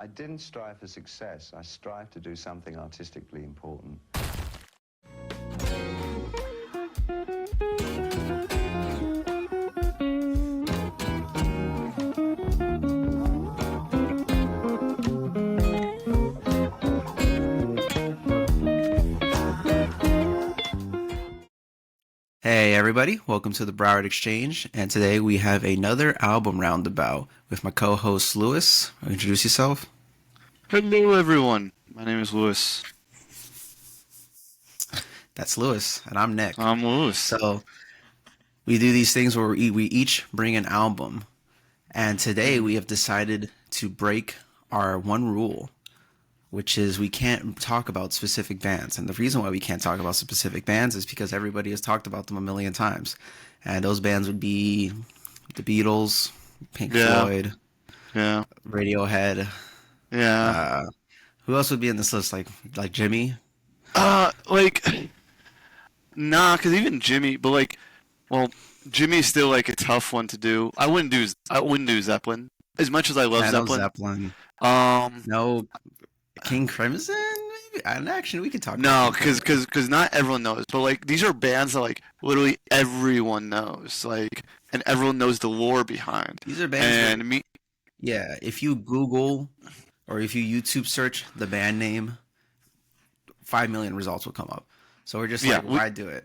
I didn't strive for success. I strived to do something artistically important. Hey everybody, welcome to the Broward Exchange, and today we have another album roundabout with my co-host Lewis. Introduce yourself. Hello, everyone. My name is Lewis. That's Lewis, and I'm Nick. I'm Lewis. So we do these things where we each bring an album, and today we have decided to break our one rule, which is we can't talk about specific bands. And the reason why we can't talk about specific bands is because everybody has talked about them a million times. And those bands would be the Beatles, Pink Floyd, Radiohead. Yeah. Who else would be in this list? Like Jimmy? Nah, because even Jimmy, but Jimmy's still like a tough one to do. I wouldn't do Zeppelin as much as I love No Zeppelin. Zeppelin. No King Crimson? Maybe. And actually, we could talk. No, because not everyone knows, but like these are bands that like literally everyone knows, like, and everyone knows the lore behind. These are bands. Yeah, if you Google or if you YouTube search the band name, 5 million results will come up. So we're just like, why do it?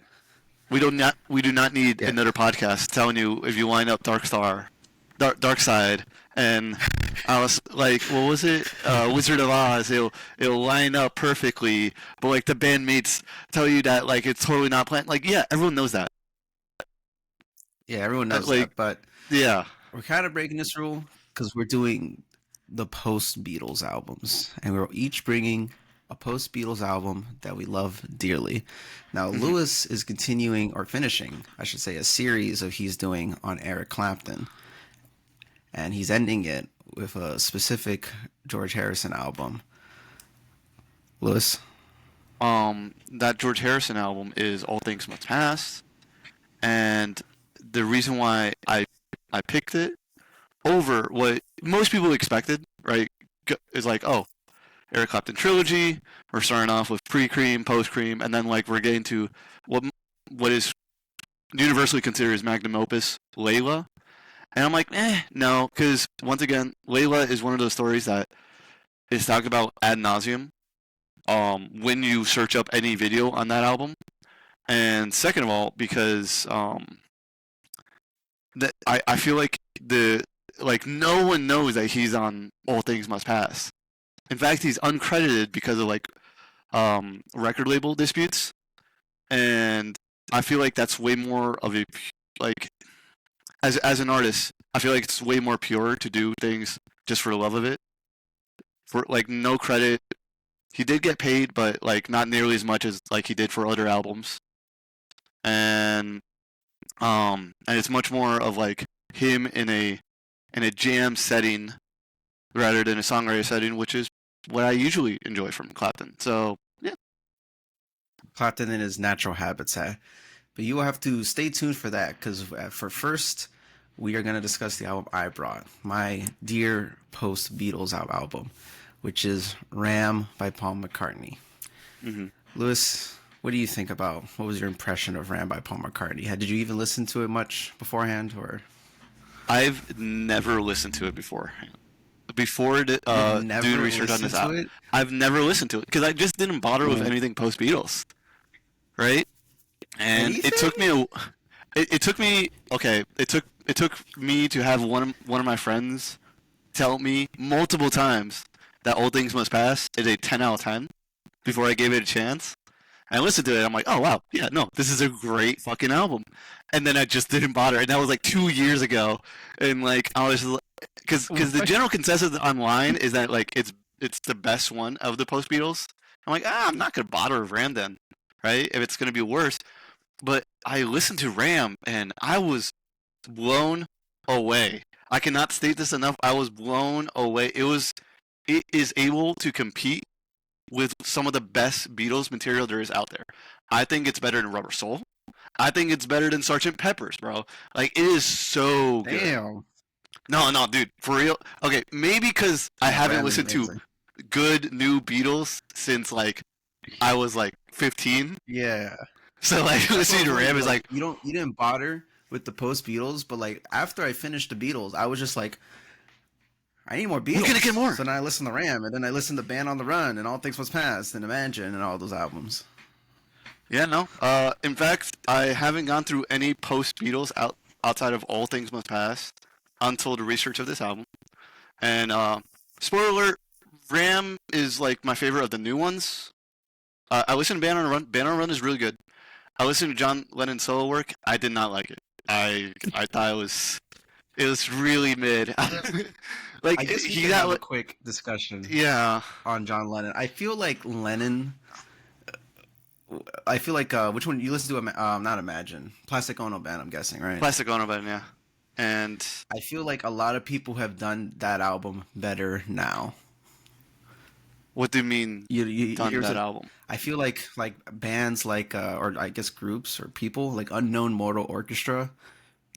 We do not need another podcast telling you if you line up Dark Side, and I was like, what was it? Wizard of Oz. It'll line up perfectly, but like the bandmates tell you that like it's totally not planned. Like, yeah, everyone knows that. Yeah, everyone knows that, but yeah, we're kind of breaking this rule because we're doing the post-Beatles albums, and we're each bringing a post-Beatles album that we love dearly. Now, Lewis is continuing, or finishing, I should say, a series of he's doing on Eric Clapton, and he's ending it with a specific George Harrison album. Lewis? That George Harrison album is All Things Must Pass, and the reason why I picked it over what most people expected, right, is like, oh, Eric Clapton trilogy. We're starting off with pre-Cream, post-Cream, and then like we're getting to what is universally considered as magnum opus, Layla. And I'm like, no, because once again, Layla is one of those stories that is talked about ad nauseum when you search up any video on that album. And second of all, because I feel like no one knows that he's on All Things Must Pass. In fact, he's uncredited because of like record label disputes, and I feel like that's way more of a like as an artist. I feel like it's way more pure to do things just for the love of it, for like no credit. He did get paid, but like not nearly as much as like he did for other albums, and it's much more of like him in a jam setting rather than a songwriter setting, which is what I usually enjoy from Clapton. So, yeah. Clapton in his natural habitat. But you will have to stay tuned for that, because for first, we are going to discuss the album I brought, my dear post-Beatles album, which is Ram by Paul McCartney. Mm-hmm. Lewis, what do you think about, what was your impression of Ram by Paul McCartney? Did you even listen to it much beforehand, or? I've never listened to it beforehand. Before doing research on this album, I've never listened to it because I just didn't bother with anything post Beatles, right? And it took me to have one of my friends tell me multiple times that All Things Must Pass is a 10 out of 10 before I gave it a chance. I listened to it. I'm like, oh wow, yeah, no, this is a great fucking album. And then I just didn't bother, and that was like 2 years ago. And like I was, because the general consensus online is that like it's the best one of the post Beatles. I'm like, I'm not gonna bother with Ram then, right? If it's gonna be worse. But I listened to Ram, and I was blown away. I cannot state this enough. I was blown away. It is able to compete with some of the best Beatles material there is out there. I think it's better than Rubber Soul. I think it's better than Sgt. Pepper's, bro. Like, it is so good. Damn. No, dude, for real. Okay, maybe because I No, haven't Ram is listened to amazing. good new Beatles since like I was like 15. Yeah, So like that's what I listening was to telling Ram you. is Like like, you didn't bother with the post Beatles, but like after I finished the Beatles, I was just like, I need more we're gonna get Beatles. more. So then I listened to Ram, and then I listened to Band on the Run, and All Things Must Pass, and Imagine, and all those albums. Yeah, no. In fact, I haven't gone through any post Beatles outside of All Things Must Pass until the research of this album. And spoiler alert, Ram is like my favorite of the new ones. I listened to Band on the Run. Band on the Run is really good. I listened to John Lennon's solo work. I did not like it. I thought it was really mid. Like I guess we he could have a got quick discussion yeah. on John Lennon. I feel like Lennon. I feel like which one you listen to? Not Imagine, Plastic Ono Band. I'm guessing, right? Plastic Ono Button, yeah. And I feel like a lot of people have done that album better now. what do you mean done Here's that a. album? I feel like bands like or I guess groups or people like Unknown Mortal Orchestra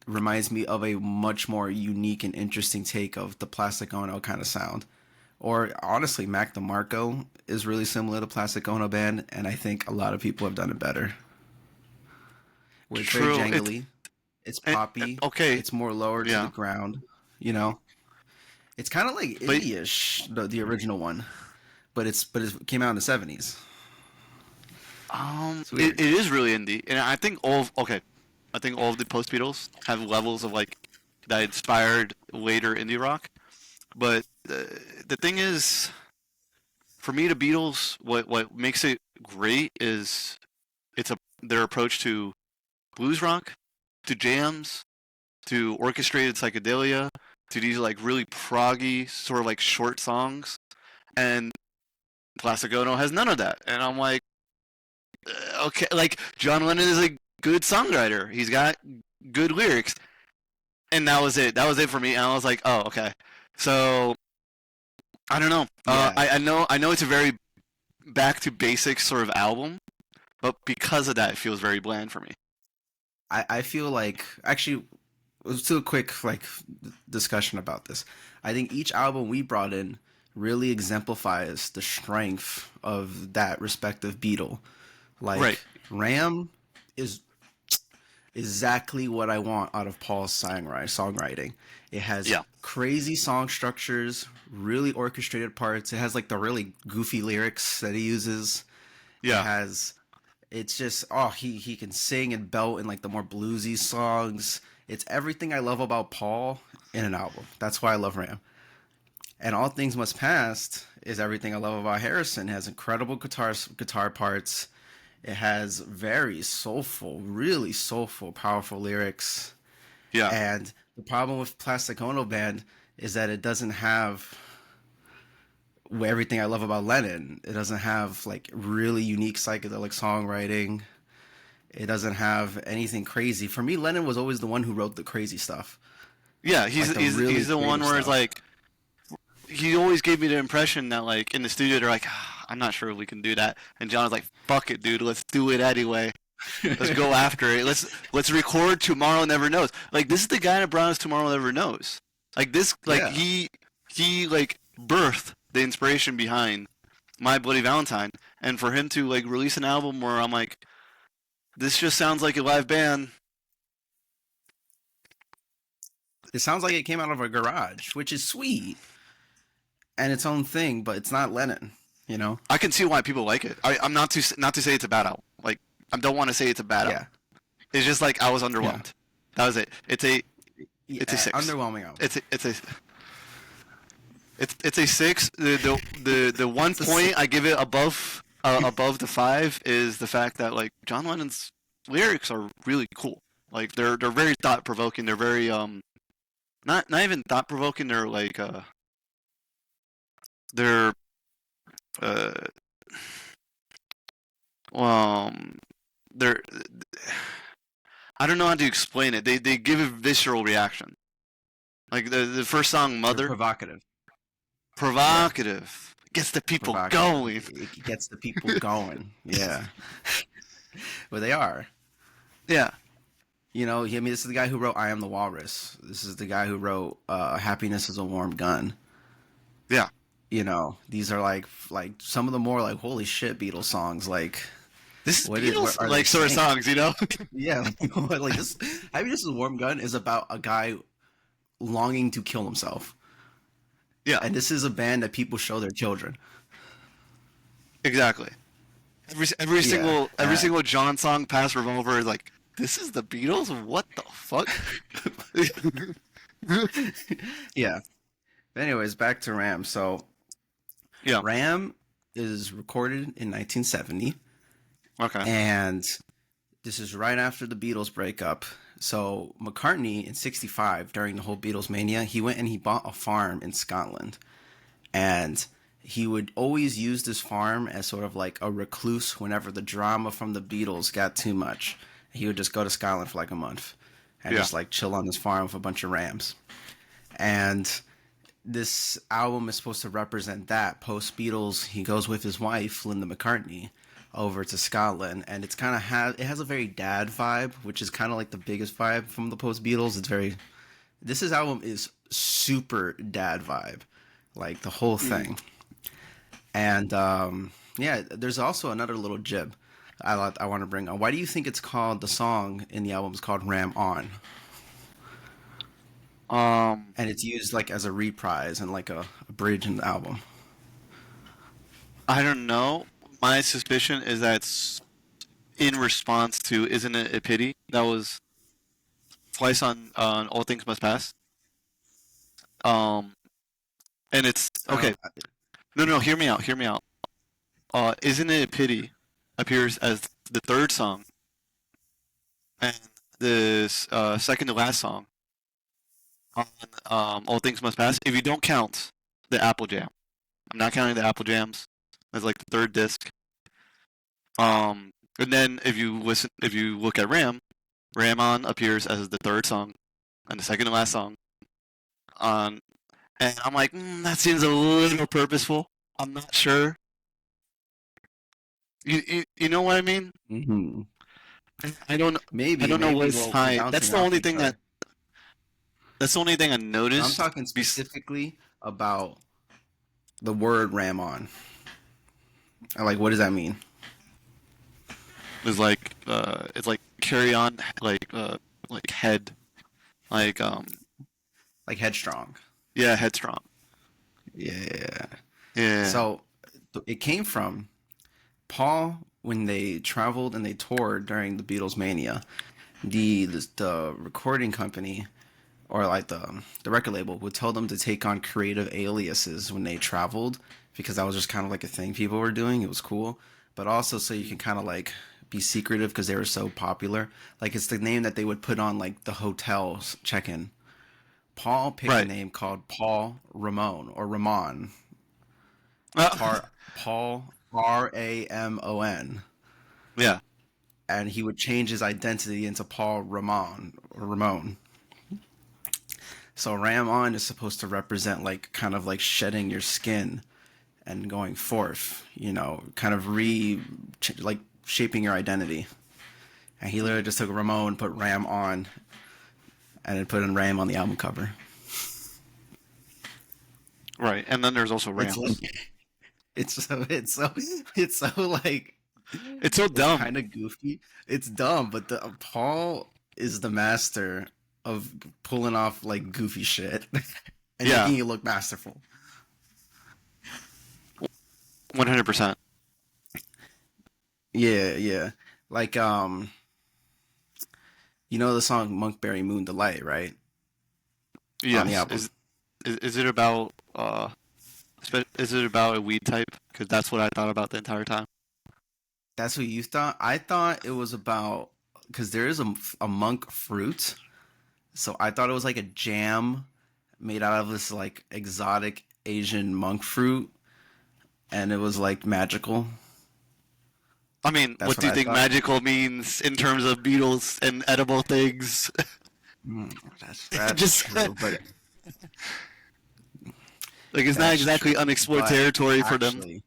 reminds me of a much more unique and interesting take of the Plastic Ono kind of sound. Or honestly, Mac DeMarco is really similar to Plastic Ono Band, and I think a lot of people have done it better. Where it's very True. jangly, it's poppy, Okay, it's more lower to the yeah. ground. You know, it's kind of like But indie-ish, the original one, but it came out in the '70s. It's it weird. is really indie, and I think I think all of the post Beatles have levels of like that inspired later indie rock. But the thing is, for me, the Beatles, what makes it great is it's a their approach to blues rock, to jams, to orchestrated psychedelia, to these like really proggy sort of like short songs, and Plastic Ono has none of that. And I'm like, okay, like John Lennon is a good songwriter. He's got good lyrics, and that was it. That was it for me. And I was like, oh, okay. So I don't know. Yeah, I know it's a very back to basics sort of album, but because of that, it feels very bland for me. I feel like actually let's do a quick like discussion about this. I think each album we brought in really exemplifies the strength of that respective Beatle. Right. Like Ram is exactly what I want out of Paul's songwriting. It has Yeah. crazy song structures, really orchestrated parts. It has like the really goofy lyrics that he uses. It Yeah. has it's just oh he can sing and belt in like the more bluesy songs. It's everything I love about Paul in an album. That's why I love Ram. And All Things Must Pass is everything I love about Harrison. It has incredible guitar parts. It has very soulful, really soulful, powerful lyrics. Yeah. And the problem with Plastic Ono Band is that it doesn't have everything I love about Lennon. It doesn't have like really unique psychedelic songwriting. It doesn't have anything crazy. For me, Lennon was always the one who wrote the crazy stuff, Yeah. like the He's really the one creative where it's stuff. like he always gave me the impression that like in the studio they're like, "Ah, I'm not sure if we can do that," and John was like, "Fuck it, dude, let's do it anyway. Let's go after it. Let's record Tomorrow Never Knows." Like this is the guy that brought us Tomorrow Never Knows. Like this, like Yeah, he like birthed the inspiration behind My Bloody Valentine, and for him to like release an album where I'm like, this just sounds like a live band. it sounds like it came out of a garage, which is sweet and its own thing, but it's not Lennon. You know? I can see why people like it. I'm not to say it's a bad album. Like I don't want to say it's a bad album. Yeah, It's just like I was yeah. underwhelmed. That was it. It's a Yeah, six. underwhelming album. It's a six. The one It's a point I give it above the five is the fact that like John Lennon's lyrics are really cool. Like they're very thought provoking. They're very not even thought provoking. They're like they're uh they're I don't know how to explain it. They give a visceral reaction. Like the first song, They're Mother, provocative. Yeah, provocative, gets the people provocative. going. It gets the people going. Yeah, well, they are. Yeah. You know, I mean, this is the guy who wrote "I Am the Walrus." This is the guy who wrote "Happiness Is a Warm Gun." Yeah. You know, these are like some of the more like holy shit Beatles songs. Like, This is what Beatles are they like sort of saying? songs, you know? Yeah, like this. "Happiness Is a Warm Gun" is about a guy longing to kill himself, Yeah, and this is a band that people show their children. exactly. Every Yeah, single John song past Revolver is like, this is the Beatles? What the fuck? yeah. But anyways, back to Ram. So Yeah. Ram is recorded in 1970, Okay. and this is right after the Beatles breakup. So McCartney in '65, during the whole Beatles mania, he went and he bought a farm in Scotland, and he would always use this farm as sort of like a recluse whenever the drama from the Beatles got too much. He would just go to Scotland for like a month and Yeah. just like chill on this farm with a bunch of Rams. And this album is supposed to represent that post Beatles. He goes with his wife Linda McCartney over to Scotland, and it's kind of it has a very dad vibe, which is kind of like the biggest vibe from the post Beatles. It's very this album is super dad vibe, like the whole thing. And yeah, there's also another little jib I want to bring on. Why do you think it's called the song in the album is called Ram On? Um, And it's used like as a reprise and like a bridge in the album. I don't know. My suspicion is that it's in response to "Isn't It a Pity?" That was twice on "All Things Must Pass." Um, and it's okay. I, No, no, hear me out. Hear me out. "Isn't It a Pity" appears as the third song, and this second to last song on "All Things Must Pass." If you don't count the Apple Jam, I'm not counting the Apple Jams. As like the third disc. And then if you look at Ram, Ram On appears as the third song and the second to last song on, and I'm like, that seems a little purposeful. I'm not sure. You know what I mean? mm-hmm. I don't I Maybe, don't know maybe what's we're high. That's bouncing the off only each thing other. that's the only thing I I'm noticed. talking specifically about the word "ram on." Like, what does that mean? Is like it's like carry on like head like Like headstrong. yeah, headstrong. Yeah. Yeah. So it came from Paul when they traveled and they toured during the Beatles mania. The recording company or like the record label would tell them to take on creative aliases when they traveled because that was just kind of like a thing people were doing. It was cool, but also so you can kind of like be secretive because they were so popular. Like it's the name that they would put on like the hotel's check-in. Paul picked a Right. name called Paul Ramon or Ramon. Paul Ramon, Yeah. and he would change his identity into Paul Ramon or Ramon. So Ram On is supposed to represent like kind of like shedding your skin and going forth, you know, kind of like shaping your identity. And he literally just took Ramon, put Ram On, and then put in Ram on the album cover. Right. And then there's also It's Rams. like it's so like It's so it's dumb. kind of goofy. It's dumb, but the Paul is the master of pulling off like goofy shit and Yeah. making it look masterful. 100%. Yeah, yeah. Like you know the song Monkberry Moon Delight, right? On the Yes. album. Is it about is it about a weed type? Because that's what I thought about the entire time. That's what you thought? I thought it was about because there is a monk fruit. So I thought it was like a jam made out of this like exotic Asian monk fruit and it was like magical. I mean, That's what do what you I think thought. magical means in terms of Beatles and edible things? Mm, that's Just true, but like it's not that's exactly true. unexplored But territory for them. actually,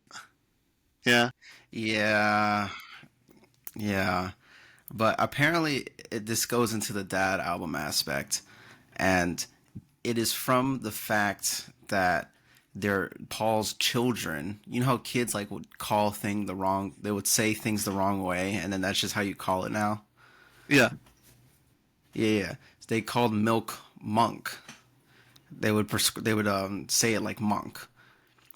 Yeah. yeah, yeah. But apparently, this goes into the dad album aspect, and it is from the fact that they're Paul's children. You know how kids like would call thing the wrong, they would say things the wrong way, and then that's just how you call it now. Yeah. Yeah, yeah. They called milk monk. They would say it like monk.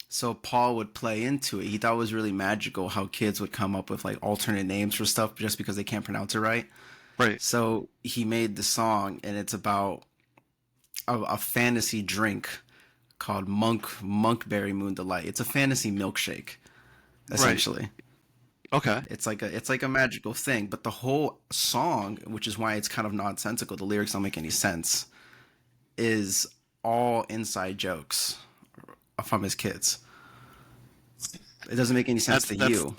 So Paul would play into it. He thought it was really magical how kids would come up with like alternate names for stuff just because they can't pronounce it right. Right. So he made the song, and it's about a fantasy drink called Monkberry Moon Delight. It's a fantasy milkshake, Right. essentially. Okay. It's like a magical thing, but the whole song, which is why it's kind of nonsensical, the lyrics don't make any sense, is all inside jokes from his kids. It doesn't make any sense That's to that's you.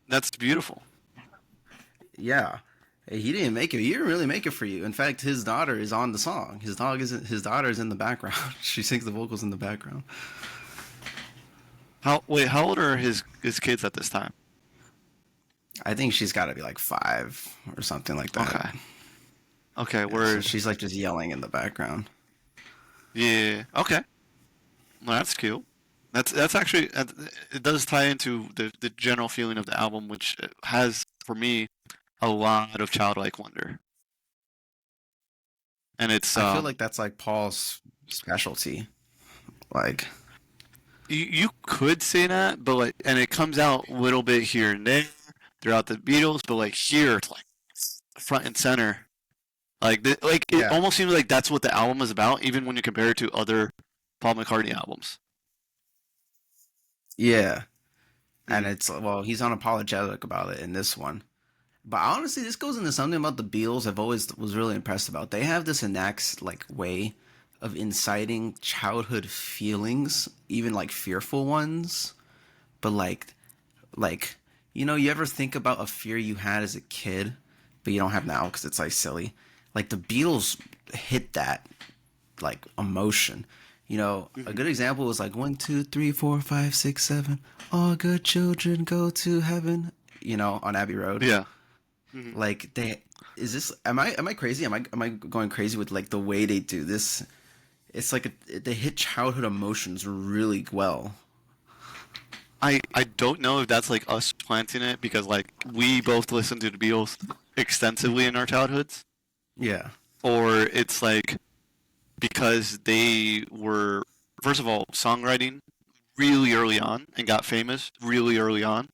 that's beautiful. Yeah. Hey, he didn't make it. He didn't really make it for you. In fact, his daughter is on the song. His daughter is in the background. She sings the vocals in the background. How old are his kids at this time? I think she's got to be like 5 or something like that. Okay. Okay. Yeah, so Word. she's like just yelling in the background. Yeah. Okay. Well, that's cute. That's actually it does tie into the general feeling of the album, which has for me a lot of childlike wonder, and it's I feel like that's like Paul's specialty. Like, you could say that, but like, and it comes out a little bit here and there throughout the Beatles, but like here it's like front and center. Like it yeah, almost seems like that's what the album is about, even when you compare it to other Paul McCartney albums. yeah. And Mm. it's, well, he's unapologetic about it in this one. But honestly, this goes into something about the Beatles I've always was really impressed about. They have this innate like way of inciting childhood feelings, even like fearful ones. But like you ever think about a fear you had as a kid, but you don't have now because it's like silly. Like the Beatles hit that like emotion. A Mhm. good example was like 1, 2, 3, 4, 5, 6, 7. All good children go to heaven. On Abbey Road. Yeah. Mhm. Like they is this am I crazy? Am I going crazy with like the way they do this? It's like they hit childhood emotions really well. I don't know if that's like us planting it because like we both listened to the Beatles extensively in our childhoods, Yeah. or it's like because they were first of all songwriting really early on and got famous really early on.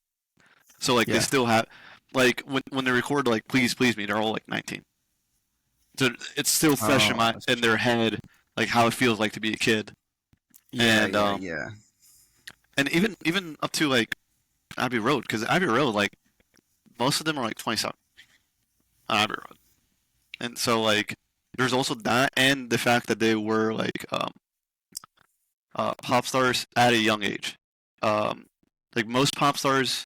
So like they Yeah. still have like when they record like Please Please Me, they're all like 19. So it's still fresh Oh, in their head like how it feels like to be a kid. yeah, And yeah, yeah. even up to like Abbey Road because Abbey Road like most of them are like 27 on Abbey Road. And so like there's also that and the fact that they were like pop stars at a young age. Um, like most pop stars,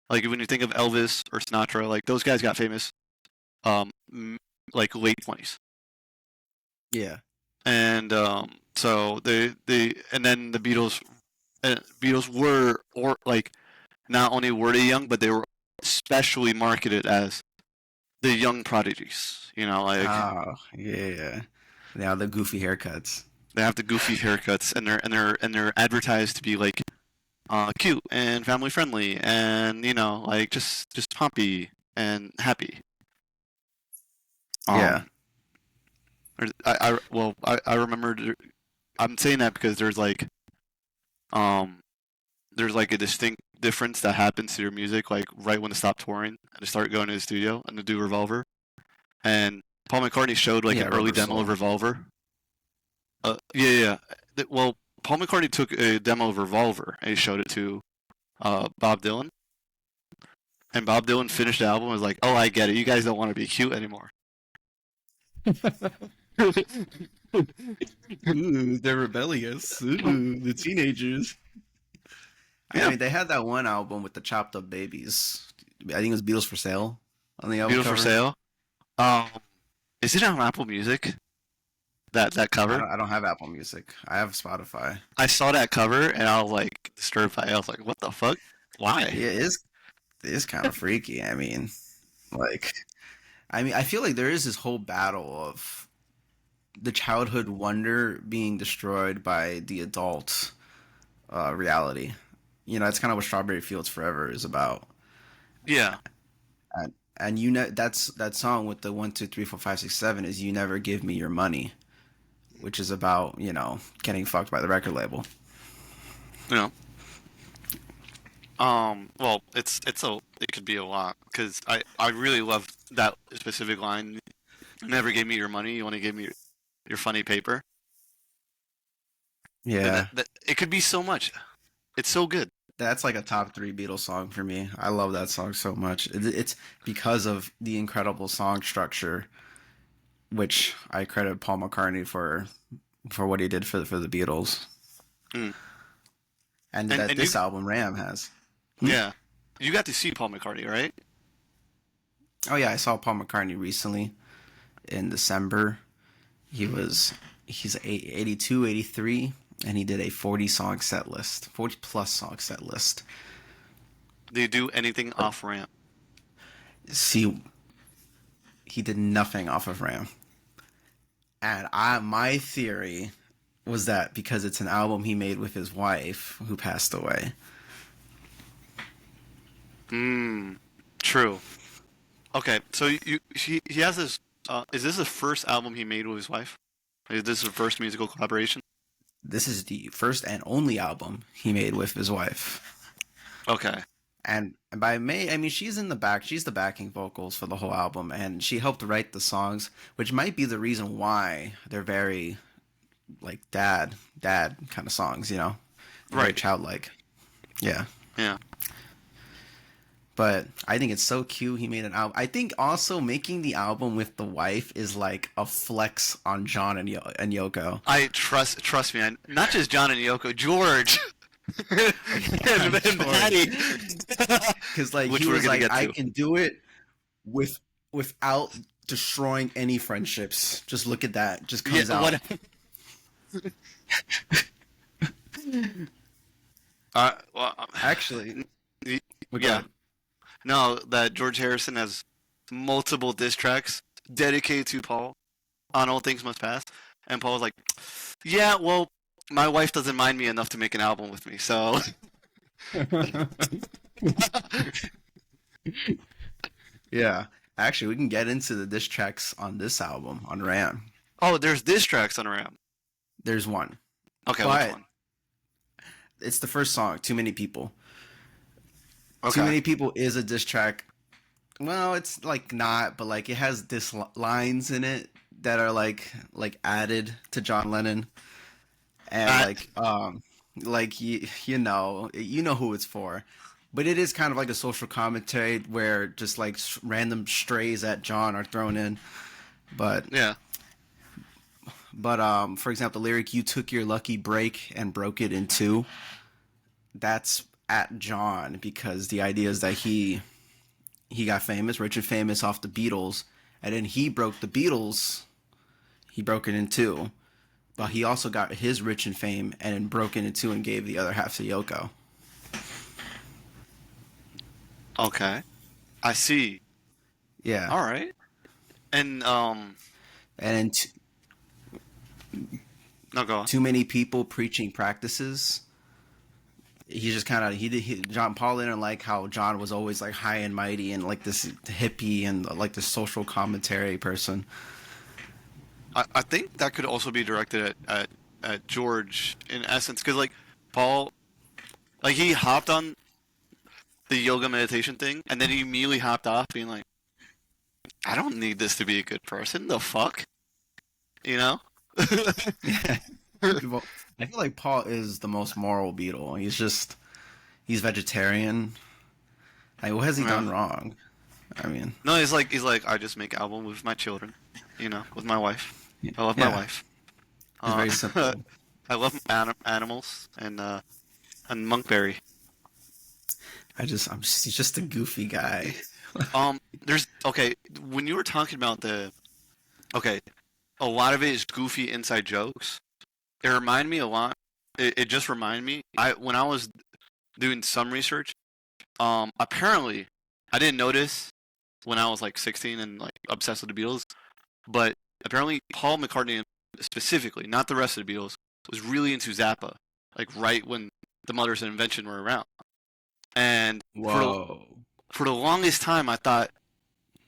like when you think of Elvis or Sinatra, like those guys got famous um, like late 20s. Yeah. And so they and then the Beatles were or like not only were they young, but they were especially marketed as the young prodigies. Like Oh, yeah. Now the goofy haircuts. they have the goofy haircuts, and they're advertised to be like cute and family friendly, and like just pumpy and happy. Yeah. Um, I remember I'm saying that because um there's like a distinct difference that happens to your music like right when they stop touring and they start going to the studio and to do Revolver, and Paul McCartney showed like Yeah, an early Rubber demo of Soul. Revolver. Yeah, yeah. Well, Paul McCartney took a demo of Revolver and he showed it to Bob Dylan, and Bob Dylan finished the album and was like, "Oh, I get it. You guys don't want to be cute anymore." Ooh, they're rebellious. Ooh, the teenagers. I Yeah, mean, they had that one album with the chopped up babies. I think it was Beatles for Sale on the album Beatles for cover. Sale. Um, is it on Apple Music? That I cover? don't, I don't have Apple Music. I have Spotify. I saw that cover and I was like disturbed by it. I was like, "What the fuck? Why?" Yeah, it's kind of freaky. I mean, like, I mean, I feel like there is this whole battle of the childhood wonder being destroyed by the adult reality. You know, it's kind of what Strawberry Fields Forever is about. Yeah. And you know, that's that song with the 1 2 3 4 5 6 7 is "You Never Give Me Your Money," which is about, you know, getting fucked by the record label. You know. Well, it could be a lot because I really love that specific line. You never gave me your money. You only gave me your funny paper. And Yeah, that it could be so much. It's so good. that's like a top three Beatles song for me. I love that song so much. It's because of the incredible song structure, which I credit Paul McCartney for what he did for the Beatles, Mm. and And that and you this album Ram has. Hmm? yeah, you got to see Paul McCartney, right? Oh yeah, I saw Paul McCartney recently in December. He was he's 82, 83, and he did a 40 song set list, 40 plus song set list. Do you do anything off ramp? See, he did nothing off of Ram. And my theory was that because it's an album he made with his wife who passed away. True. Okay, so he has this. Is this the first album he made with his wife? Is this the first musical collaboration? This is the first and only album he made with his wife. Okay. And by May, I mean she's in the back. She's the backing vocals for the whole album, and she helped write the songs, which might be the reason why they're very like dad kind of songs, you know, very Right. childlike. Yeah. Yeah. But I think it's so cute he made an album. I think also making the album with the wife is like a flex on John and Yoko. I trust me. Not just John and Yoko, George and George. Patty. Because like Which he we're was gonna like, get I to. can do it without destroying any friendships. Just look at that. Just comes Yeah. out. What? Well, Actually, y- we yeah. got No, that George Harrison has multiple diss tracks dedicated to Paul on All Things Must Pass, and Paul was like, "Yeah, well, my wife doesn't mind me enough to make an album with me, so." yeah. Actually, we can get into the diss tracks on this album on Ram. Oh, there's diss tracks on Ram. There's one, Okay, but which one? it's the first song. Too many people. Too Okay. many people is a diss track. Well, it's like not, but like it has diss lines in it that are like added to John Lennon, and Uh, like you know who it's for, but it is kind of like a social commentary where just like random strays at John are thrown in. But yeah. for example, the lyric "You took your lucky break and broke it in two," that's at John because the idea is that he got famous, rich and famous off the Beatles, and then he broke the Beatles. He broke it in two, but he also got his rich and fame and then broke it in two and gave the other half to Yoko. Okay. I see. Yeah, All right. And and then no, go on. too many people preaching practices. He just kind of John Paul didn't like how John was always like high and mighty and like this hippie and like this social commentary person. I think that could also be directed at George in essence, because like Paul, like he hopped on the yoga meditation thing, and then he immediately hopped off, being like, "I don't need this to be a good person. The fuck, you know?" Well, I feel like Paul is the most moral Beatle. He's vegetarian. Like, what has he Yeah. done wrong? I mean, No, he's like I just make album with my children, you know, with my wife. I love my yeah, wife. he's very simple. I love animals and Monkberry. He's just a goofy guy. There's okay when you were talking about okay, a lot of it is goofy inside jokes. It reminded me a lot. It just reminded me. When I was doing some research, apparently, I didn't notice when I was like 16 and like obsessed with the Beatles. But apparently Paul McCartney specifically, not the rest of the Beatles, was really into Zappa, like right when the Mothers of Invention were around. And Whoa. for the longest time, I thought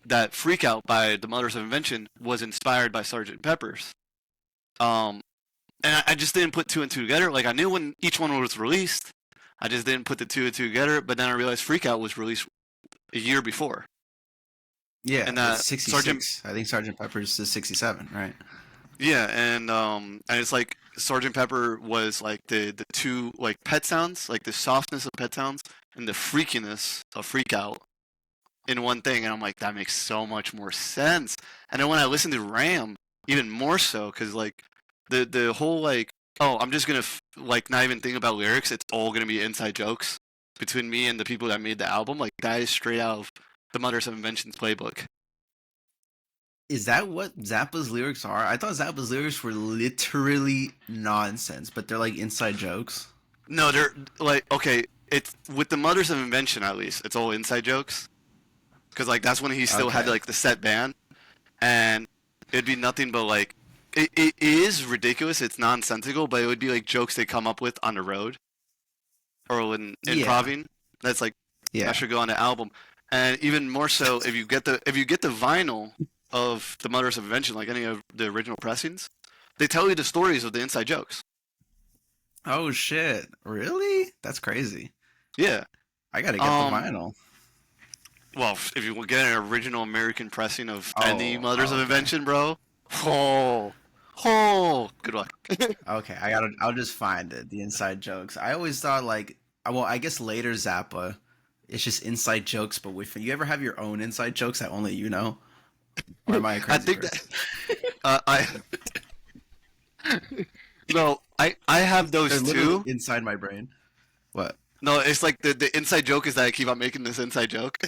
that Freak Out by the Mothers of Invention was inspired by Sgt. Pepper's. And I just didn't put two and two together. Like, I knew when each one was released. I just didn't put the two and two together. But then I realized Freak Out was released a year before. Yeah, and it's 66. I think Sgt. Pepper's is 67, right? Yeah, and it's like Sgt. Pepper was like the two like pet sounds, like the softness of pet sounds and the freakiness of Freak Out in one thing, and I'm like, that makes so much more sense. And then when I listened to Ram, even more so, because like the whole like, oh, I'm just gonna like not even think about lyrics. It's all gonna be inside jokes between me and the people that made the album. Like that is straight out of the Mothers of Invention's playbook. Is that what Zappa's lyrics are? I thought Zappa's lyrics were literally nonsense, but they're like inside jokes. No, they're like, okay, it's with the Mothers of Invention at least. It's all inside jokes, because like that's when he still had like the set band, and it'd be nothing but like it is ridiculous. It's nonsensical, but it would be like jokes they come up with on the road or when improvising. That's like that should go on the album. And even more so, if you get the vinyl of the Mothers of Invention, like any of the original pressings, they tell you the stories of the inside jokes. Oh shit! Really? That's crazy. Yeah, I gotta get the vinyl. Well, if you get an original American pressing of any Mothers of Invention, bro, good luck. Okay, I'll just find it. The inside jokes. I always thought like, well, I guess later Zappa, it's just inside jokes. But if you ever have your own inside jokes that only you know, or am I a crazy person? No, I have those too inside my brain. What? No, it's like the inside joke is that I keep on making this inside joke.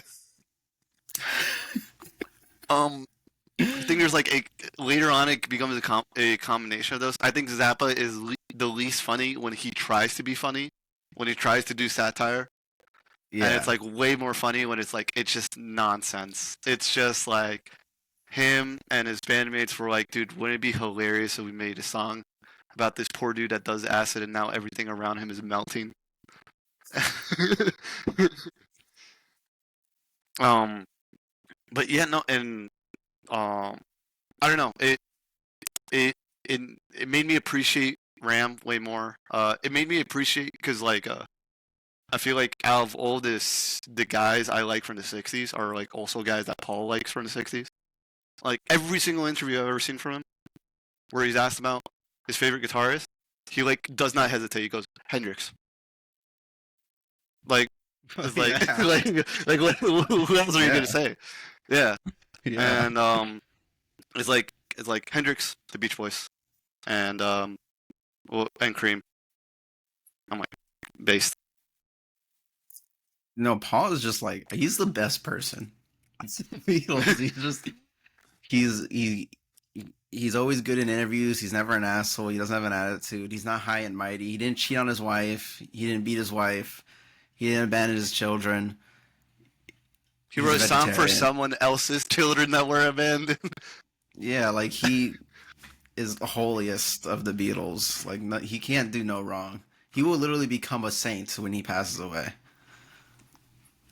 I think there's like later on it becomes a combination of those. I think Zappa is the least funny when he tries to be funny, when he tries to do satire. Yeah. And it's like way more funny when it's like it's just nonsense. It's just like him and his bandmates were like, dude, wouldn't it be hilarious if we made a song about this poor dude that does acid and now everything around him is melting? But yeah, no, and I don't know. It made me appreciate Ram way more. It made me appreciate because like I feel like out of all the guys I like from the '60s are like also guys that Paul likes from the '60s. Like every single interview I've ever seen from him, where he's asked about his favorite guitarist, he like does not hesitate. He goes Hendrix. Like, it's like, like who else are you gonna say? Yeah. And it's like Hendrix, the Beach Boys, and and Cream. I'm like based. No, Paul is just like he's the best person. He's always good in interviews. He's never an asshole. He doesn't have an attitude. He's not high and mighty. He didn't cheat on his wife. He didn't beat his wife. He didn't abandon his children. He wrote a song for someone else's children that were abandoned. Yeah, like he is the holiest of the Beatles. Like he can't do no wrong. He will literally become a saint when he passes away.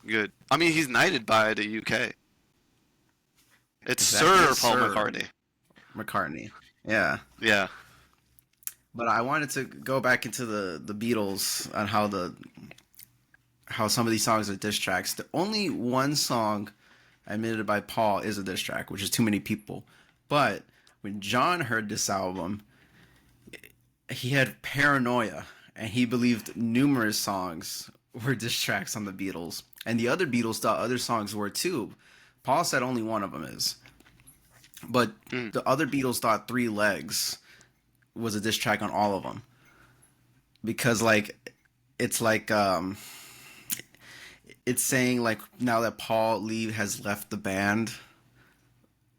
Good. I mean, he's knighted by the UK. It's Sir Paul McCartney. McCartney. Yeah. Yeah. But I wanted to go back into the Beatles on how some of these songs are diss tracks. The only one song admitted by Paul is a diss track, which is Too Many People. But when John heard this album, he had paranoia, and he believed numerous songs were diss tracks on the Beatles. And the other Beatles thought other songs were too. Paul said only one of them is. But the other Beatles thought Three Legs was a diss track on all of them. Because, like, it's like, it's saying, like, now that Paul has left the band,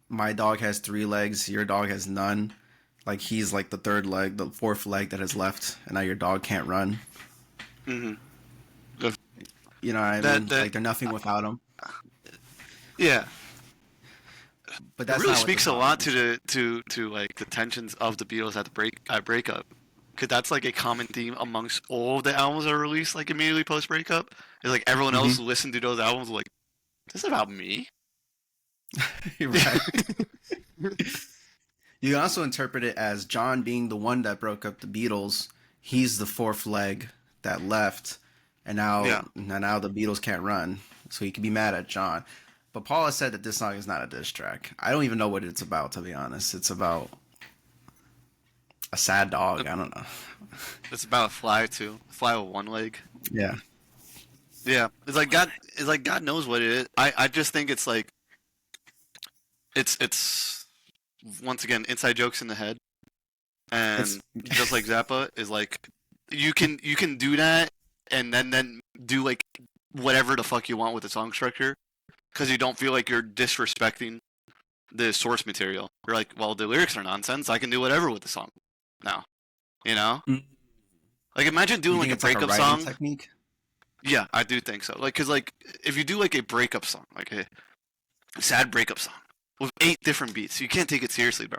my dog has 3 legs, your dog has none. Like, he's like the third leg, the fourth leg that has left, and now your dog can't run. Mm-hmm. You know what I mean? Like, they're nothing without him. Yeah. But It that's really not what the speaks a song lot is. to like the tensions of the Beatles at breakup, because that's like a common theme amongst all the albums that are released like immediately post breakup. Is like everyone else who listened to those albums like, this is about me. Right. You can also interpret it as John being the one that broke up the Beatles. He's the fourth leg that left, and Yeah. now the Beatles can't run, so he can be mad at John. But Paul has said that this song is not a diss track. I don't even know what it's about, to be honest. It's about a sad dog. I don't know. It's about Fly too. Fly with one leg. Yeah. Yeah. It's like God. It's like God knows what it is. I just think it's like it's once again inside jokes in the head, and It's just like Zappa is like you can do that and then do like whatever the fuck you want with the song structure because you don't feel like you're disrespecting the source material. You're like, well, the lyrics are nonsense. I can do whatever with the song now. You know? Mm. Like imagine doing You like think a it's like a breakup writing song. technique? Yeah, I do think so. Like, cause like if you do like a breakup song, like a sad breakup song with 8 different beats, you can't take it seriously, bro.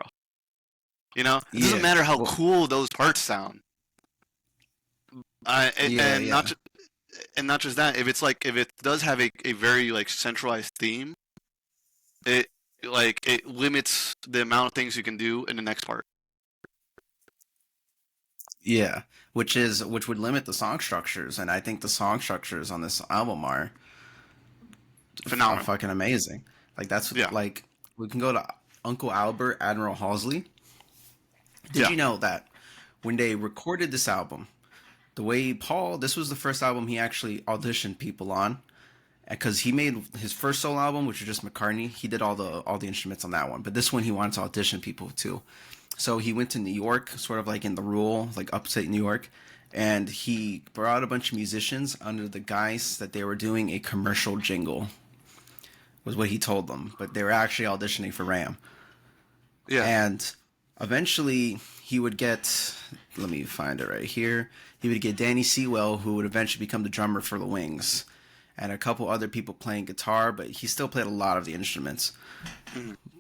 You know, it doesn't Yeah. matter how Well, cool those parts sound. yeah, And yeah. not just that. If it does have a very like centralized theme, it it limits the amount of things you can do in the next part. Yeah, which would limit the song structures, and I think the song structures on this album are Phenomenal. fucking amazing. Like that's Yeah. like we can go to Uncle Albert, Admiral Halsey. Did Yeah. you know that when they recorded this album, the way Paul, this was the first album he actually auditioned people on, because he made his first solo album, which was just McCartney. He did all the instruments on that one, but this one he wanted to audition people too. So he went to New York, sort of like in the rural, like upstate New York, and he brought a bunch of musicians under the guise that they were doing a commercial jingle, was what he told them. But they were actually auditioning for Ram. Yeah. And eventually he would get, let me find it right here. He would get Danny Sewell, who would eventually become the drummer for the Wings, and a couple other people playing guitar, but he still played a lot of the instruments.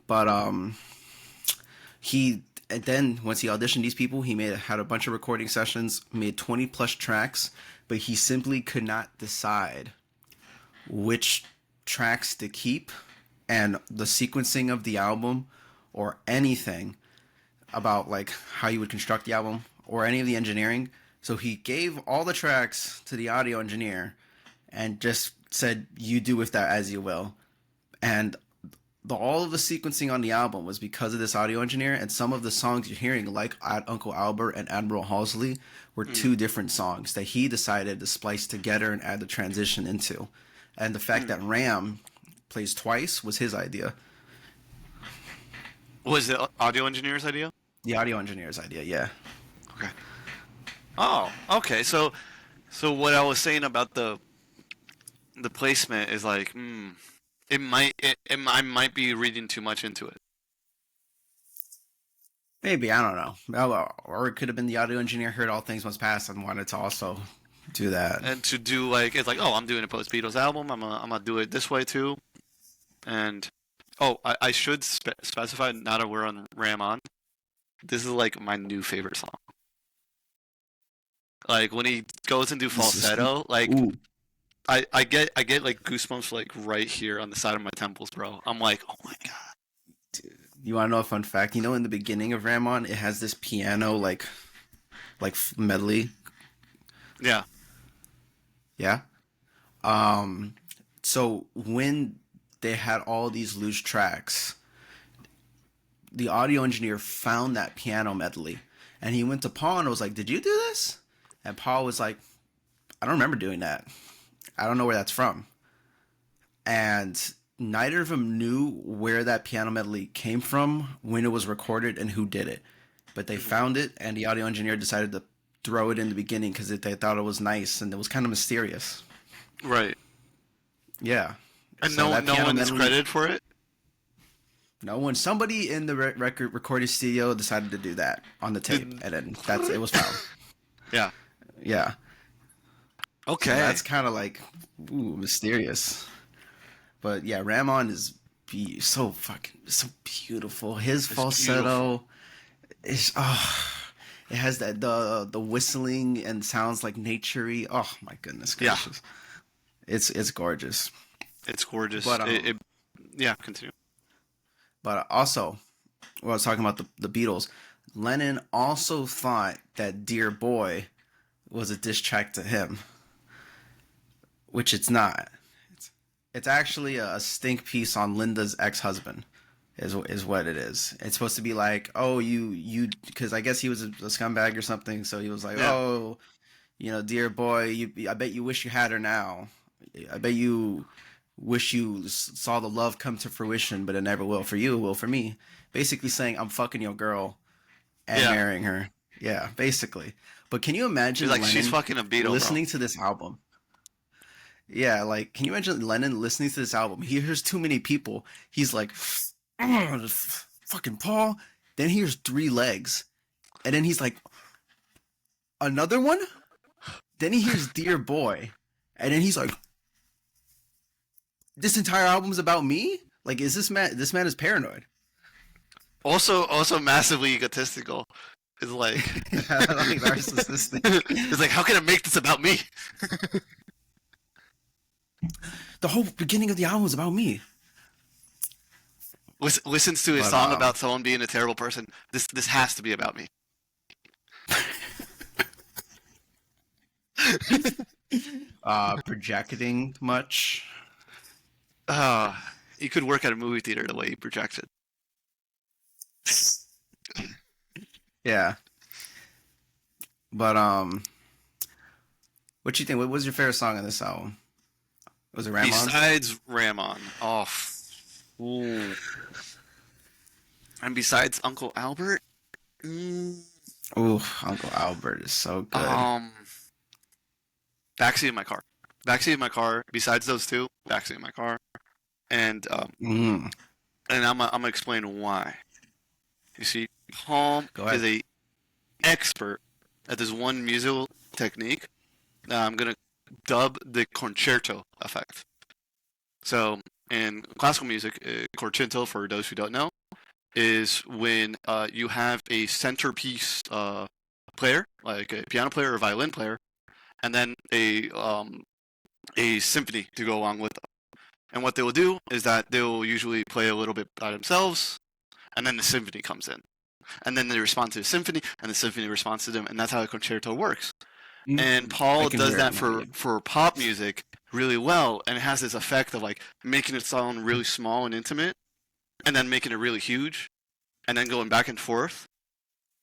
But he and then once he auditioned these people, he had a bunch of recording sessions, made 20 plus tracks, but he simply could not decide which tracks to keep, and the sequencing of the album or anything about like how you would construct the album or any of the engineering. So he gave all the tracks to the audio engineer and just said, you do with that as you will. And all of the sequencing on the album was because of this audio engineer, and some of the songs you're hearing, like Uncle Albert and Admiral Halsey, were two different songs that he decided to splice together and add the transition into. And the fact that Ram plays twice was his idea. Was the audio engineer's idea? The audio engineer's idea, yeah. Okay. Oh, okay. So what I was saying about the placement is like, I might be reading too much into it. Maybe, I don't know. Or it could have been the audio engineer heard All Things Must Pass and wanted to also do that. And to do like it's like, oh, I'm doing a post Beatles album. I'm gonna do it this way too. And I should specify now that we're on Ram on. This is like my new favorite song. Like when he goes into falsetto, like Ooh. I get like goosebumps like right here on the side of my temples, bro. I'm like, oh my god. You want to know a fun fact? You know, in the beginning of Ramon, it has this piano like medley. Yeah. Yeah. So when they had all these loose tracks, the audio engineer found that piano medley, and he went to Paul and was like, "Did you do this?" And Paul was like, "I don't remember doing that. I don't know where that's from." And neither of them knew where that piano medley came from, when it was recorded, and who did it. But they found it, and the audio engineer decided to throw it in the beginning because they thought it was nice, and it was kind of mysterious. Right. Yeah. And So that no piano one is medley- credited for it. No one. Somebody in the record recording studio decided to do that on the tape, and then it was found. Yeah. Yeah. Okay. So that's kind of like mysterious. But yeah, Ramon is so beautiful. His It's beautiful. falsetto is it has that the whistling and sounds like naturey. Oh my goodness Yeah, gracious. It's gorgeous. it's gorgeous. But Yeah, continue. also when I was talking about the Beatles, Lennon also thought that Dear Boy was a diss track to him, which it's not. It's actually a stink piece on Linda's ex-husband, is what it is. It's supposed to be like, oh, you, because I guess he was a scumbag or something. So he was like, Yeah, oh, dear boy, I bet you wish you had her now. I bet you wish you saw the love come to fruition, but it never will for you. It will for me. Basically saying, I'm fucking your girl and yeah. marrying her. Yeah, basically. But can you imagine She's like, she's Lennon fucking a Beatle, bro. listening to this album? Yeah, like, can you imagine Lennon listening to this album? He hears too many people. He's like, oh, fucking Paul. Then he hears three legs. And then he's like, another one? Then he hears Dear Boy. And then he's like, this entire album's about me? Like, is this man is paranoid. Also massively egotistical. Is like, Like narcissistic. it's like, how can I make this about me? The whole beginning of the album is about me. Listens to a But song about someone being a terrible person. This has to be about me. Projecting much. You could work at a movie theater the way he projects it. Yeah. But what you think? What was your favorite song on this album? Was it Ramon? Besides Ramon, ooh. And besides Uncle Albert, Ooh, Uncle Albert is so good. Backseat of My Car. Backseat of My Car. Besides those two, Backseat of My Car, and I'm gonna explain why. You see, Paul is a expert at this one musical technique that I'm gonna dub the concerto effect. So, in classical music, concerto, for those who don't know, is when you have a centerpiece player, like a piano player or violin player, and then a symphony to go along with them. And what they will do is that they will usually play a little bit by themselves, and then the symphony comes in. And then they respond to the symphony, and the symphony responds to them, and that's how a concerto works. And Paul does that for pop music really well, and it has this effect of like making it sound really small and intimate, and then making it really huge, and then going back and forth,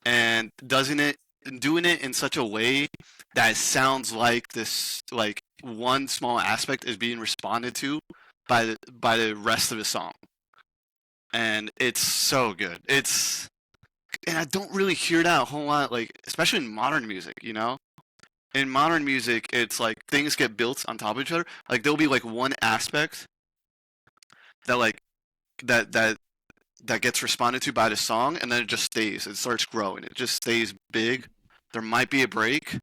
and doing it in such a way that it sounds like this, like one small aspect is being responded to by the rest of the song, and it's so good. And I don't really hear that a whole lot, like especially in modern music, you know. In modern music, it's like things get built on top of each other. Like there'll be like one aspect that like that gets responded to by the song, and then it just stays. It starts growing. It just stays big. There might be a break,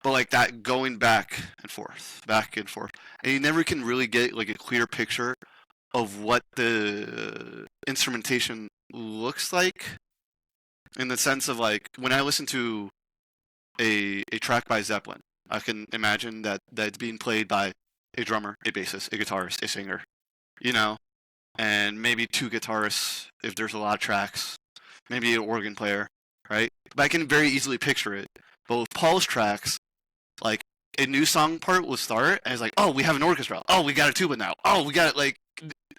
but like that going back and forth, and you never can really get like a clear picture of what the instrumentation looks like. In the sense of like when I listen to a track by Zeppelin, I can imagine that it's being played by a drummer, a bassist, a guitarist, a singer, you know, and maybe two guitarists if there's a lot of tracks, maybe an organ player, right? But I can very easily picture it. But with Paul's tracks, like a new song part will start, and it's like, oh, we have an orchestra. Oh, we got a tuba now. Oh, we got like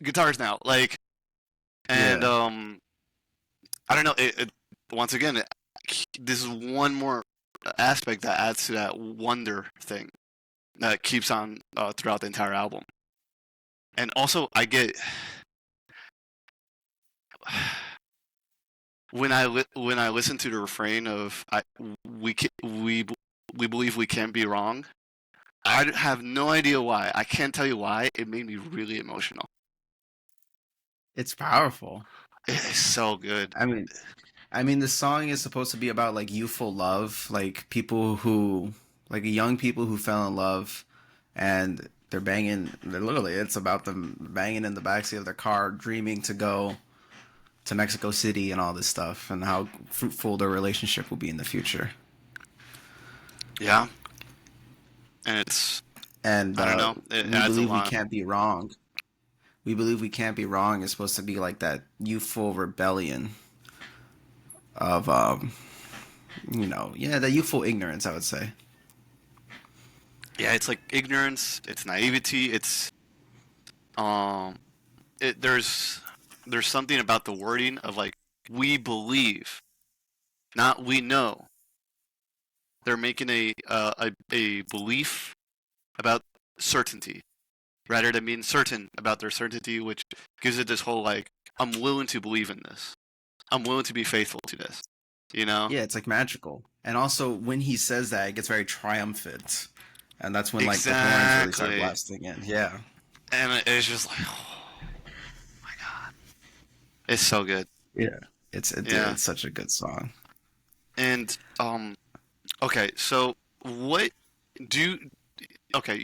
guitars now. Like, and I don't know. Once again, this is one more aspect that adds to that wonder thing that keeps on throughout the entire album. And also, I get when I listen to the refrain of we believe we can't be wrong. I have no idea why. I can't tell you why. It made me really emotional. It's powerful. It's so good. I mean, the song is supposed to be about like youthful love, like young people who fell in love, and They're banging. Literally, it's about them banging in the backseat of their car, dreaming to go to Mexico City and all this stuff, and how fruitful their relationship will be in the future. Yeah, and it's And I don't know. It we adds a believe we lot. can't be wrong. We believe we can't be wrong is supposed to be like that youthful rebellion of, the youthful ignorance, I would say. Yeah, it's like ignorance. It's naivety. Um, there's something about the wording of like we believe, not we know. They're making a belief about certainty rather than being certain about their certainty, which gives it this whole like I'm willing to believe in this. I'm willing to be faithful to this. You know? Yeah, it's like magical. And also, when he says that, it gets very triumphant. And that's when, like, the horns really start Exactly. blasting in. Yeah. And it's just like, oh my god, it's so good. Yeah. Yeah. It's such a good song. And okay, so what do you, okay,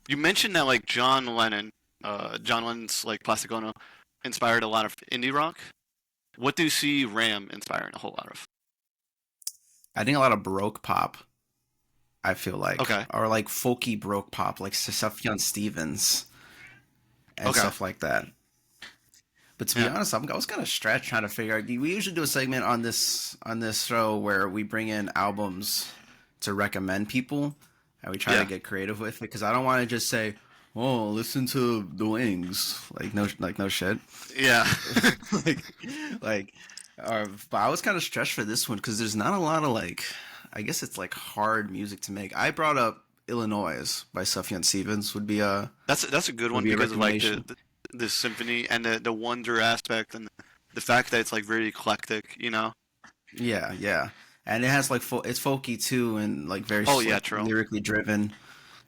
you mentioned that like John Lennon's like Plastic Ono inspired a lot of indie rock. What do you see Ram inspiring a whole lot of? I think a lot of Baroque pop, I feel like. Okay. Or, like, folky Baroque pop, like Sufjan Stevens and Okay. stuff like that. But to be Yeah. honest, I was kind of stretched trying to figure out. We usually do a segment on this show where we bring in albums to recommend people, and we try Yeah. to get creative with it because I don't want to just say, "Oh, listen to The Wings," like no shit, Yeah. like like. But I was kind of stretched for this one because there's not a lot of like, I guess it's like hard music to make. I brought up Illinois by Sufjan Stevens That's a good would one be a because of like recommendation. the symphony and the wonder aspect and the fact that it's like very eclectic, you know? Yeah, yeah, and it has like it's folky too, and like very Oh yeah, like true. lyrically driven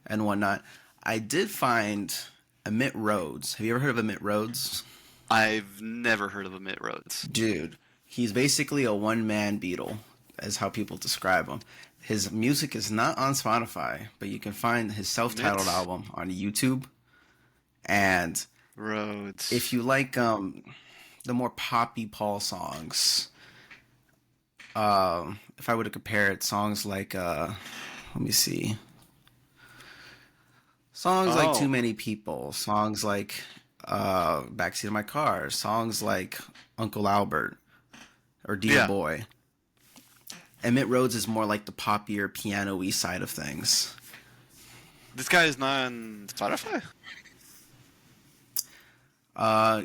and whatnot. I did find Emitt Rhodes. Have you ever heard of Emitt Rhodes? I've never heard of Emitt Rhodes. Dude, he's basically a one-man Beatle, is how people describe him. His music is not on Spotify, but you can find his self-titled Emitt album on YouTube. And if Rhodes. you like the more poppy Paul songs, if I were to compare it, songs like let me see. Songs like Too Oh, Many People, songs like Backseat of My Car, songs like Uncle Albert or Dear yeah. Boy. Emmett Rhodes is more like the poppier piano-y side of things. This guy is not on Spotify?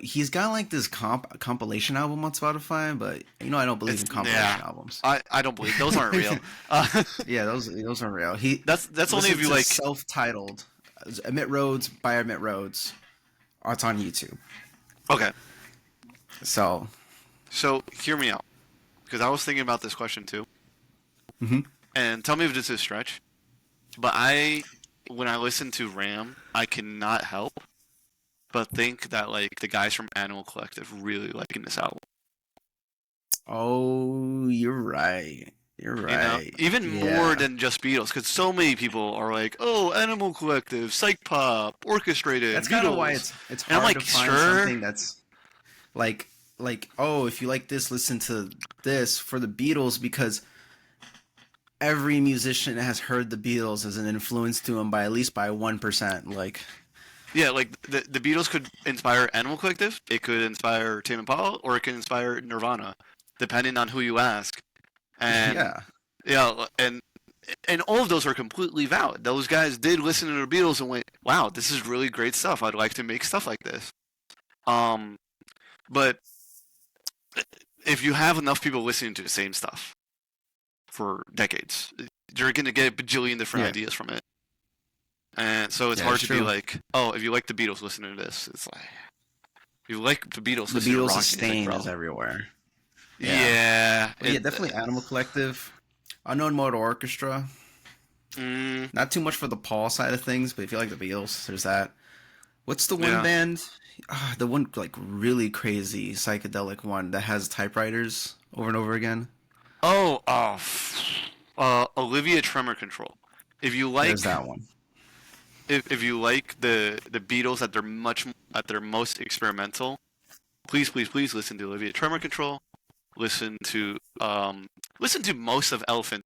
He's got like this compilation album on Spotify, but I don't believe It's in compilation yeah. albums. I don't believe those aren't real. Yeah, those aren't real. He That's only listen if you to like. self-titled Emmett Rhodes by Emmett Rhodes. It's on YouTube. Okay, So, so hear me out because I was thinking about this question too, mhm. and tell me if this is a stretch. But when I listen to Ram, I cannot help but think that like the guys from Animal Collective really liking this album. Oh, you're right. You're You know, right. even more Yeah. than just Beatles, because so many people are like, "Oh, Animal Collective, psych pop, orchestrated, That's kind of why Beatles," it's and I'm hard to like, find "Sure, something that's like oh, if you like this, listen to this for the Beatles because every musician has heard the Beatles as an influence to them by at least by 1%. Like, yeah." Like the Beatles could inspire Animal Collective, it could inspire Tame Impala, or it could inspire Nirvana, depending on who you ask. And yeah. yeah, and all of those are completely valid. Those guys did listen to the Beatles and went, "Wow, this is really great stuff. I'd like to make stuff like this." Um, but if you have enough people listening to the same stuff for decades, you're gonna get a bajillion different Yeah. ideas from it. And so it's Yeah, hard it's to be true. like, "Oh, if you like the Beatles, listen to this." It's like, if you like the Beatles, The listen to Beatles' rock music, stain is bro. everywhere. Yeah. Yeah, But yeah, definitely Animal Collective. Unknown Mortal Orchestra. mm, Not too much for the Paul side of things, but if you like the Beatles, there's that. What's the one yeah. band? The one like really crazy psychedelic one that has typewriters over and over again. Oh, Olivia Tremor Control. If you There's like that one. if you like the Beatles at their most experimental, please listen to Olivia Tremor Control. Listen to most of Elephant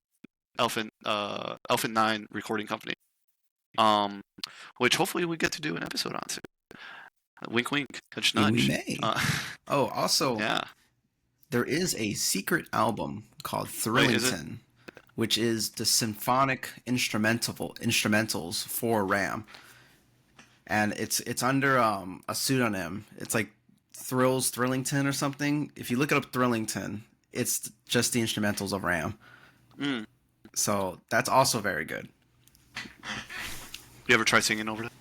9 recording company. Which hopefully we get to do an episode on soon. Wink, wink, nudge, We nudge. may. Oh, also, Yeah. there is a secret album called Wait, is it? Thrillington, which is the symphonic instrumentals for Ram, and it's under a pseudonym. It's like Thrillington or something. If you look it up, Thrillington, it's just the instrumentals of Ram. Mm. So that's also very good. You ever try singing over it?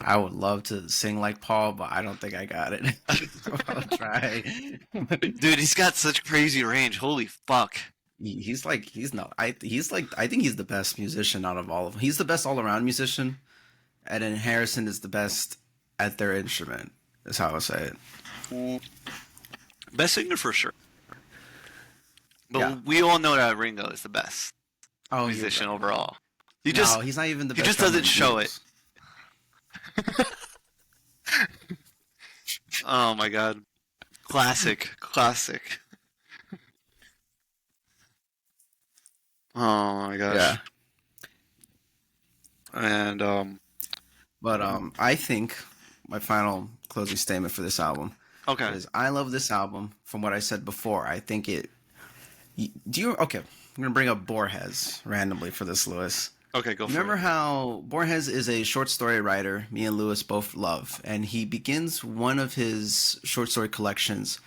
I would love to sing like Paul, but I don't think I got it. I'll try. Dude, he's got such crazy range. Holy fuck. He's like I think he's the best musician out of all of them. He's the best all around musician, and then Harrison is the best at their instrument. Is how I would say it. Best singer for sure. But Yeah. we all know that Ringo is the best Oh, musician you're right. overall. No, he's not even the he best. just drummer doesn't in show Beatles. Oh my god. Classic. Oh my gosh. Yeah, And but I think my final closing statement for this album okay. is I love this album. From what I said before, I think it. Do you okay? I'm gonna bring up Borges randomly for this, Lewis. Okay, go for Remember it. how Borges is a short story writer me and Lewis both love, and he begins one of his short story collections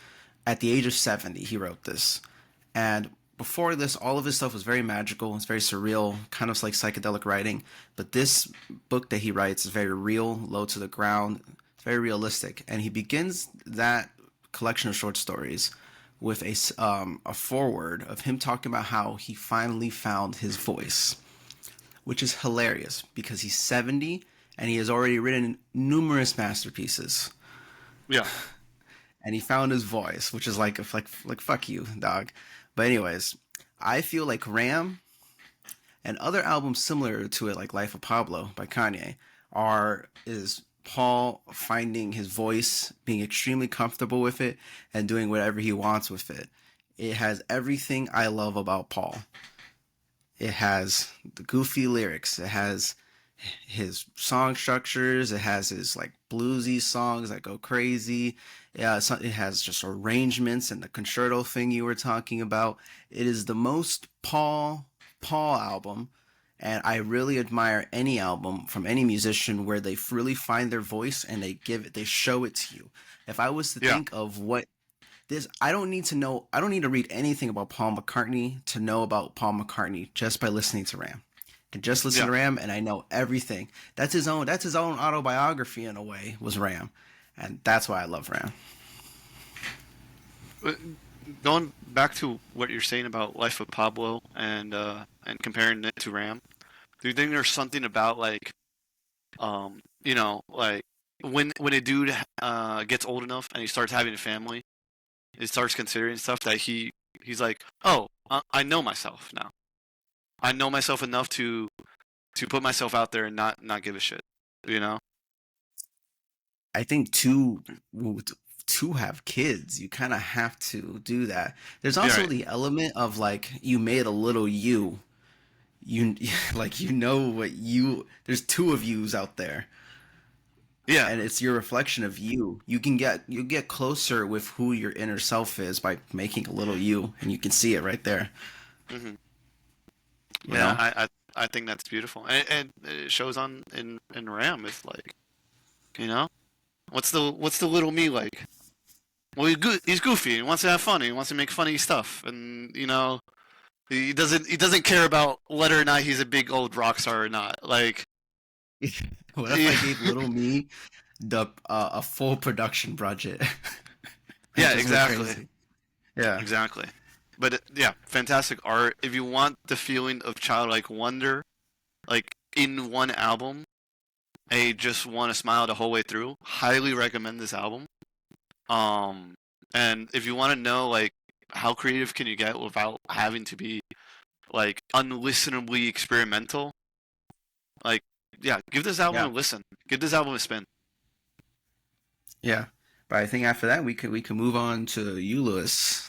at the age of 70. He wrote this, and before this, all of his stuff was very magical. It's very surreal, kind of like psychedelic writing. But this book that he writes is very real, low to the ground. It's very realistic, and he begins that collection of short stories with a foreword of him talking about how he finally found his voice, which is hilarious because he's 70 and he has already written numerous masterpieces, Yeah. and he found his voice, which is like fuck you, dog. But anyways, I feel like Ram and other albums similar to it, like Life of Pablo by Kanye, is Paul finding his voice, being extremely comfortable with it, and doing whatever he wants with it. It has everything I love about Paul. It has the goofy lyrics. It has his song structures. It has his like bluesy songs that go crazy. Yeah, it has just arrangements and the concerto thing you were talking about. It is the most Paul album, and I really admire any album from any musician where they really find their voice and they show it to you. If I was to Yeah. think of what this, I don't need to read anything about Paul McCartney to know about Paul McCartney just by listening to Ram. I can just listen to Ram and I know everything. That's his own autobiography in a way, was Ram. And that's why I love Ram. Going back to what you're saying about Life of Pablo and comparing it to Ram, do you think there's something about like like when a dude gets old enough and he starts having a family, he starts considering stuff that he's like, oh, I know myself now. I know myself enough to put myself out there and not give a shit. You know? I think to have kids, you kind of have to do that. There's also right. the element of like you made a little you. You like you know what you. There's two of yous out there, Yeah. and it's your reflection of you. You get closer with who your inner self is by making a little you, and you can see it right there. hmm You Yeah. know? I think that's beautiful, and it shows on in Ram. It's like, you know, what's the little me like? Well, he's goofy. He wants to have fun. He wants to make funny stuff, and he doesn't care about whether or not he's a big old rock star or not. Like, What if I gave little me a full production budget? yeah, Just went exactly, crazy. Yeah. exactly. But yeah, fantastic art. If you want the feeling of childlike wonder, like in one album, I just want to smile the whole way through. Highly recommend this album. And if you want to know like how creative can you get without having to be like unlistenably experimental, Like, yeah, give this album Yeah. a listen. Give this album a spin. Yeah. But I think after that we could move on to you, Lewis.